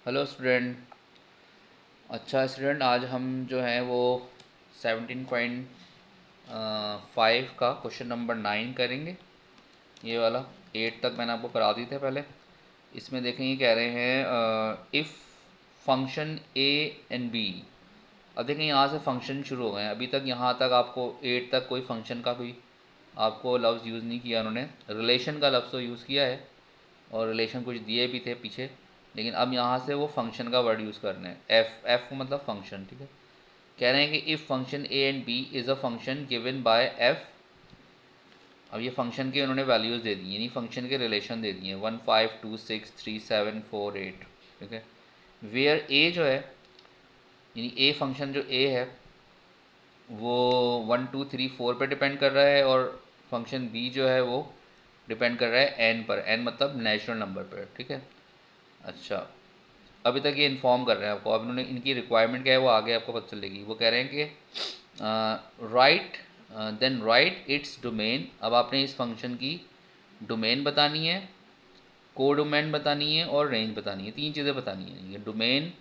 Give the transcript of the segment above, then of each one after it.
Hello student. अच्छा student, आज हम जो है वो 17.5 का क्वेश्चन नंबर 9 करेंगे। ये वाला 8 तक मैंने आपको करा दी थे पहले। इसमें देखें, ये कह रहे हैं if function A and B. अब देखें, यहाँ से फंक्शन शुरू हो गए हैं। अभी तक यहाँ तक आपको 8 तक कोई फंक्शन का कोई आपको लफ्ज़ यूज़ नहीं किया उन्होंने। रिलेशन का लफ्ज़ तो यूज़ किया है और रिलेशन कुछ दिए भी थे पीछे, लेकिन अब यहाँ से वो फंक्शन का वर्ड यूज़ करना है। एफ एफ मतलब फंक्शन, ठीक है। कह रहे हैं कि if function A and B is a function given by F. अब ये फंक्शन के उन्होंने वैल्यूज़ दे दी, यानी फंक्शन के रिलेशन दे दिए 1 5 2 6 3 7 4 8, ठीक है। वेयर ए जो है, यानी ए फंक्शन जो ए है वो 1 2 3 4 पे डिपेंड कर रहा है, और फंक्शन बी जो है वो डिपेंड कर रहा है एन पर। एन मतलब नेचुरल नंबर पर, ठीक है। अच्छा, अभी तक ये इन्फॉर्म कर रहे हैं आपको। अब इन्होंने इनकी रिक्वायरमेंट क्या है वो आगे आपको पता चलेगी। वो कह रहे हैं कि write then write its domain. अब आपने इस फंक्शन की डोमेन बतानी है, को डोमेन बतानी है और रेंज बतानी है। तीन चीज़ें बतानी है, ये डोमेन,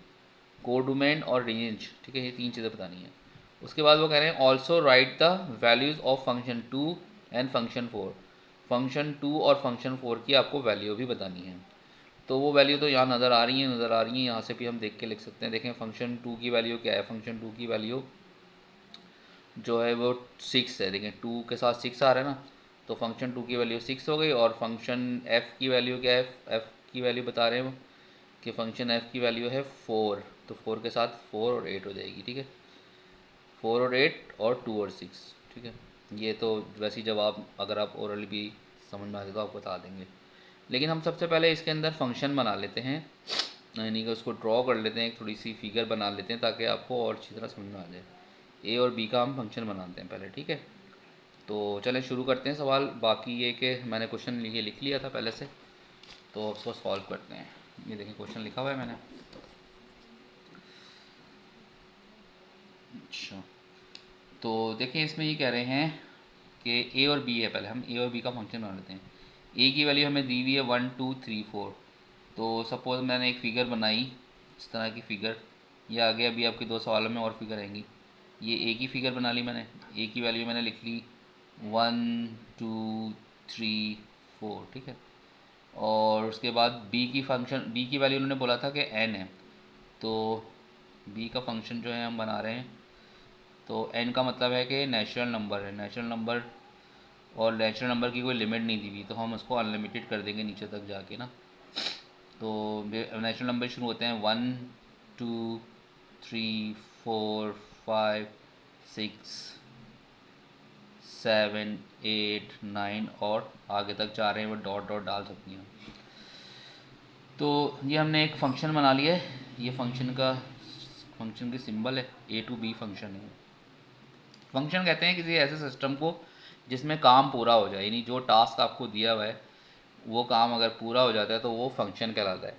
को डोमेन और रेंज, ठीक है। ये तीन चीज़ें बतानी है। उसके बाद वो कह रहे हैं also right the values of function 2 and function 4। Function 2 और फंक्शन 4 की आपको वैल्यू भी बतानी है। तो वो वैल्यू तो यहाँ नज़र आ रही है, यहाँ से भी हम देख के लिख सकते हैं। देखें फंक्शन 2 की वैल्यू क्या है। फंक्शन 2 की वैल्यू जो है वो 6 है। देखें 2 के साथ 6 आ रहा है ना, तो फंक्शन 2 की वैल्यू 6 हो गई। और फंक्शन एफ़ की वैल्यू क्या है, एफ़ की वैल्यू बता रहे हैं वो कि फंक्शन एफ़ की वैल्यू है 4, तो 4 के साथ 4 और 8 हो जाएगी, ठीक है। 4 और 8 और 2 और 6, ठीक है। ये तो वैसे ही जवाब अगर आप ओरली भी समझ में आ जाए तो आप बता देंगे, लेकिन हम सबसे पहले इसके अंदर फंक्शन बना लेते हैं, यानी कि उसको ड्रॉ कर लेते हैं, एक थोड़ी सी फिगर बना लेते हैं ताकि आपको और अच्छी तरह समझ में आ जाए। ए और बी का हम फंक्शन बनाते हैं पहले, ठीक है। तो चलें शुरू करते हैं सवाल। बाकी ये कि मैंने क्वेश्चन ये लिख लिया था पहले से, तो उसको सॉल्व करते हैं। ये देखें क्वेश्चन लिखा हुआ है मैंने। अच्छा, तो देखें इसमें ये कह रहे हैं कि ए और बी है। पहले हम ए और बी का फंक्शन बना लेते हैं। ए की वैल्यू हमें दी हुई है 1 2 3 4। तो सपोज़ मैंने एक फ़िगर बनाई, इस तरह की फ़िगर। ये आगे अभी आपके दो सवालों में और फिगर आएंगी। ये ए की फ़िगर बना ली मैंने। ए की वैल्यू मैंने लिख ली 1 2 3 4, ठीक है। और उसके बाद बी की वैल्यू उन्होंने बोला था कि एन है, तो बी का फंक्शन जो है हम बना रहे हैं। तो एन का मतलब है कि नेचुरल नंबर है, नेचुरल नंबर। और नेचुरल नंबर की कोई लिमिट नहीं दी हुई, तो हम उसको अनलिमिटेड कर देंगे नीचे तक जाके ना। तो नेचुरल नंबर शुरू होते हैं 1 2 3 4 5 6 7 8 9 और आगे तक जा रहे हैं, वो डॉट डॉट डाल सकती हैं। तो ये हमने एक फ़ंक्शन बना लिया है। ये फंक्शन की सिंबल है, ए टू बी फंक्शन है। फंक्शन कहते हैं किसी ऐसे सिस्टम को जिसमें काम पूरा हो जाए, यानी जो टास्क आपको दिया हुआ है वो काम अगर पूरा हो जाता है तो वो फंक्शन कहलाता है।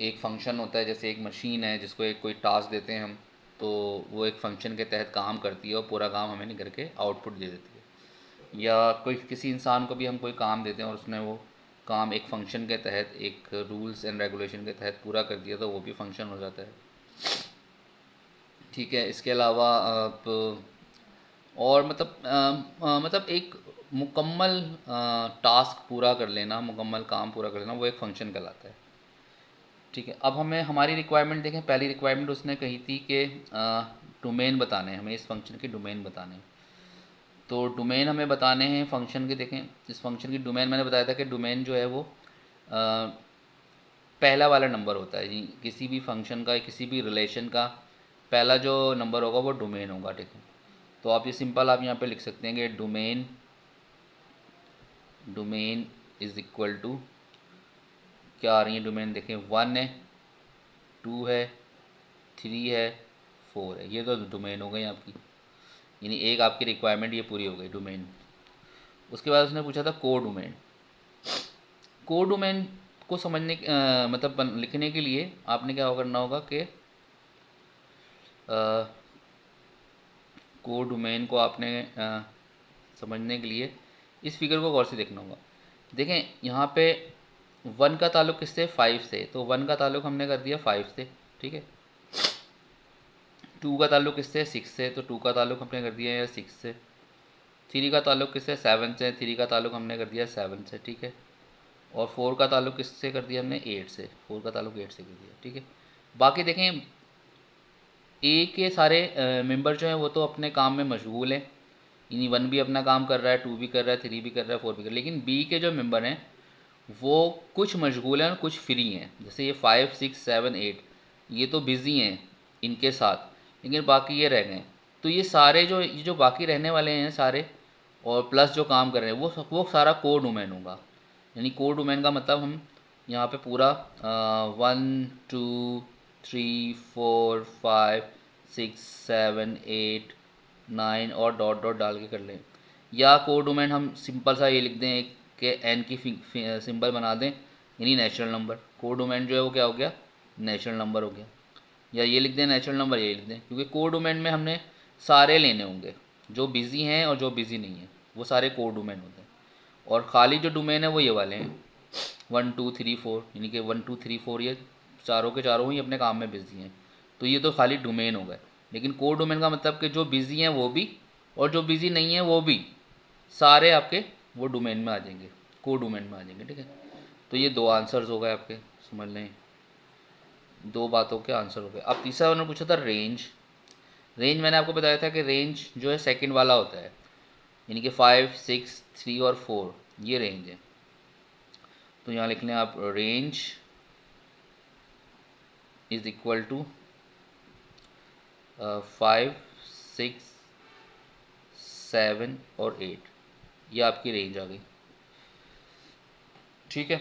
एक फंक्शन होता है जैसे एक मशीन है जिसको एक कोई टास्क देते हैं हम, तो वो एक फंक्शन के तहत काम करती है और पूरा काम हमें निकल के आउटपुट दे देती है। या कोई किसी इंसान को भी हम कोई काम देते हैं और उसने वो काम एक फंक्शन के तहत, एक रूल्स एंड रेगुलेशन के तहत पूरा कर दिया, तो वो भी फंक्शन हो जाता है, ठीक है। इसके अलावा आप और मतलब एक मुकम्मल टास्क पूरा कर लेना, मुकम्मल काम पूरा कर लेना, वो एक फ़ंक्शन कहलाता है, ठीक है। अब हमें हमारी रिक्वायरमेंट देखें। पहली रिक्वायरमेंट उसने कही थी कि डोमेन बताने हैं, हमें इस फंक्शन के डोमेन बताने हैं। तो डोमेन हमें बताने हैं फंक्शन के। देखें इस फंक्शन की डोमेन मैंने बताया था कि डोमेन जो है वो पहला वाला नंबर होता है जी। किसी भी फंक्शन का, किसी भी रिलेशन का पहला जो नंबर होगा वो डोमेन होगा, ठीक है। तो आप ये सिंपल आप यहाँ पे लिख सकते हैं कि domain domain is equal to क्या आ रही है डोमेन। देखें 1 है, 2 है, 3 है, 4 है। ये तो डोमेन हो गई आपकी, यानी एक आपकी रिक्वायरमेंट ये पूरी हो गई, डोमेन। उसके बाद उसने पूछा था को डोमेन। को डोमेन को लिखने के लिए आपने क्या करना होगा कि को डोमेन को आपने समझने के लिए इस फिगर को गौर से देखना होगा। देखें यहाँ पे वन का ताल्लुक किससे, 5 से, तो वन का ताल्लुक हमने कर दिया 5 से, ठीक है। टू का ताल्लुक किससे, 6 से, तो टू का ताल्लुक हमने कर दिया है 6 से। थ्री का ताल्लुक किससे, 7 से, थ्री का ताल्लुक हमने कर दिया 7 से, ठीक है। और फोर का ताल्लुक किससे कर दिया हमने, 8 से, फोर का ताल्लुक 8 से कर दिया, ठीक है। बाकी देखें ए के सारे मेंबर जो हैं वो तो अपने काम में मशगूल हैं, यानी वन भी अपना काम कर रहा है, टू भी कर रहा है, थ्री भी कर रहा है, फोर भी कर रहा है, लेकिन बी के जो मेंबर हैं वो कुछ मशगूल हैं और कुछ फ्री हैं। जैसे ये 5 6 7 8 ये तो बिज़ी हैं इनके साथ, लेकिन बाकी ये रह गए। तो ये जो बाकी रहने वाले हैं सारे, और प्लस जो काम कर रहे हैं वो सारा कोर डोमेन होगा। यानी कोर डोमेन का मतलब हम यहाँ पे पूरा 1 2 3 4 5 6 7 8 9 और डॉट डॉट डाल के कर लें, या कोड डोमेन हम सिंपल सा ये लिख दें कि एन की सिंबल बना दें, यानी नेचुरल नंबर। कोड डोमेन जो है वो क्या हो गया, नेचुरल नंबर हो गया। या ये लिख दें नेचुरल नंबर, ये लिख दें, क्योंकि कोड डोमेन में हमने सारे लेने होंगे, जो बिज़ी हैं और जो बिज़ी नहीं है, वो सारे कोड डोमेन होते हैं। और ख़ाली जो डोमेन है वो ये वाले हैं 1 2 3 4, यानी कि 1 2 3 4 ये चारों के चारों ही अपने काम में बिज़ी हैं। तो ये तो खाली डोमेन हो गए। लेकिन कोर डोमेन का मतलब कि जो बिज़ी हैं वो भी और जो बिज़ी नहीं है वो भी, सारे आपके वो डोमेन में आ जाएंगे, कोर डोमेन में आ जाएंगे, ठीक है। तो ये दो आंसर्स हो गए आपके, समझ लें, दो बातों के आंसर हो गए। अब तीसरा उन्होंने पूछा था रेंज। रेंज मैंने आपको बताया था कि रेंज जो है सेकंड वाला होता है, यानी कि 5 6 3 और 4 ये रेंज है। तो यहाँ लिख लें आप, रेंज इज इक्वल टू 5 6 7 और 8, ये आपकी रेंज आ गई, ठीक है।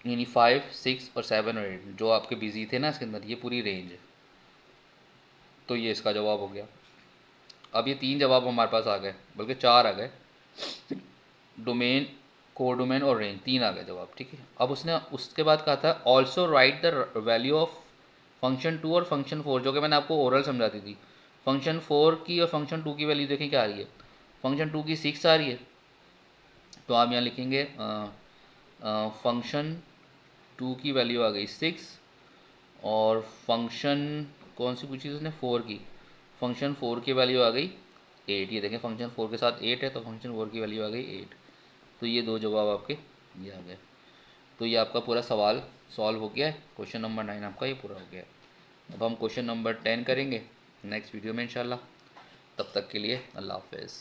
यानी 5 6 और 7 और 8 जो आपके बिजी थे ना इसके अंदर, ये पूरी रेंज है। तो ये इसका जवाब हो गया। अब ये तीन जवाब हमारे पास आ गए, बल्कि चार आ गए, डोमेन, कोर डोमेन और रेंज, तीन आ गए जवाब, ठीक है। अब उसने उसके बाद कहा था also right the value of function 2 और फंक्शन 4, जो कि मैंने आपको ओरल समझाती थी। फंक्शन 4 की और फंक्शन 2 की वैल्यू देखें क्या आ रही है, फंक्शन 2 की 6 आ रही है, तो आप यहाँ लिखेंगे फंक्शन 2 की वैल्यू आ गई 6, और फंक्शन कौन सी पूछी उसने, 4 की, फंक्शन 4 की वैल्यू आ गई 8। ये देखें फंक्शन 4 के साथ 8 है, तो फंक्शन 4 की वैल्यू आ गई 8। तो ये दो जवाब आपके ये आ गए। तो ये आपका पूरा सवाल सॉल्व हो गया है, क्वेश्चन नंबर 9 आपका ये पूरा हो गया है। अब हम क्वेश्चन नंबर 10 करेंगे नेक्स्ट वीडियो में इंशाल्लाह। तब तक के लिए अल्लाह हाफ़िज़।